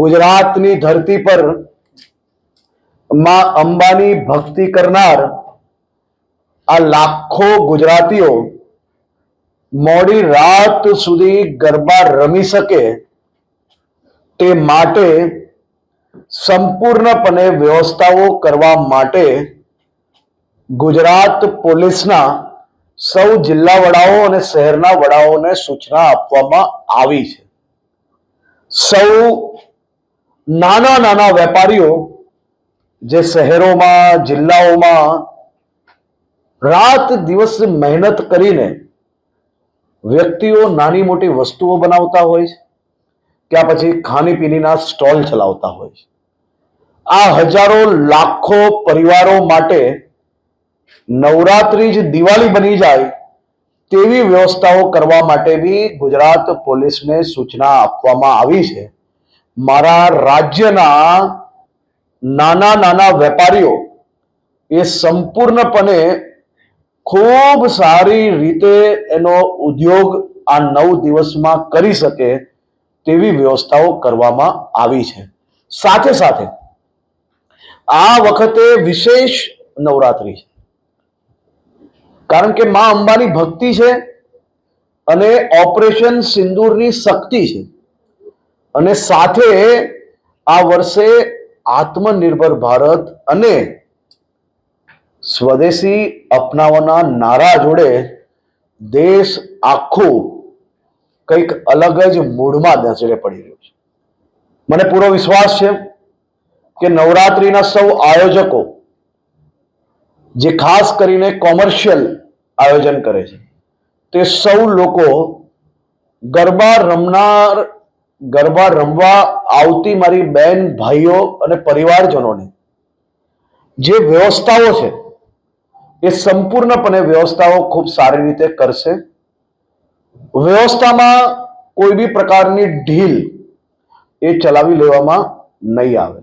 ગુજરાતની ધરતી પર માં અંબાની ભક્તિ કરનાર આ લાખો ગુજરાતીઓ મોડી રાત સુધી ગરબા રમી શકે તે માટે સંપૂર્ણપણે વ્યવસ્થાઓ કરવા માટે ગુજરાત પોલીસના સૌ જિલ્લા વડાઓ અને શહેરના વડાઓને સૂચના આપવામાં આવી છે. સૌ નાના નાના વેપારીઓ જે શહેરોમાં જિલ્લાઓમાં રાત દિવસ મહેનત કરીને વ્યક્તિઓ નાની મોટી વસ્તુઓ બનાવતા હોય છે, કે પછી ખાણીપીણીના સ્ટોલ ચલાવતા હોય છે, આ હજારો લાખો પરિવારો માટે નવરાત્રી જ દિવાળી બની જાય તેવી વ્યવસ્થાઓ કરવા માટે બી ગુજરાત પોલીસને સૂચના આપવામાં આવી છે. મારા રાજ્યના નાના નાના વેપારીઓ એ સંપૂર્ણપણે ખૂબ સારી રીતે એનો ઉદ્યોગ આ 9 દિવસમાં કરી શકે તેવી વ્યવસ્થાઓ કરવામાં આવી છે. સાથે સાથે આ વખતે વિશેષ નવરાત્રી છે, કારણ કે માં અંબાની ભક્તિ છે અને ઓપરેશન સિંદૂરની શક્તિ છે, અને સાથે આ વર્ષે આત્મનિર્ભર ભારત અને સ્વદેશી અપનાવવાના નારા જોડે દેશ આખું કંઈક અલગ જ મૂડમાં નજરે પડી રહ્યું છે. મને પૂરો વિશ્વાસ છે કે નવરાત્રીના સૌ આયોજકો જે ખાસ કરીને કોમર્શિયલ આયોજન કરે છે તે સૌ લોકો ગરબા રમવા આવતી મારી બહેન ભાઈઓ અને પરિવારજનોને જે વ્યવસ્થાઓ છે એ સંપૂર્ણપણે વ્યવસ્થાઓ ખૂબ સારી રીતે કરશે. વ્યવસ્થામાં કોઈ બી પ્રકારની ઢીલ એ ચલાવી લેવામાં નહીં આવે.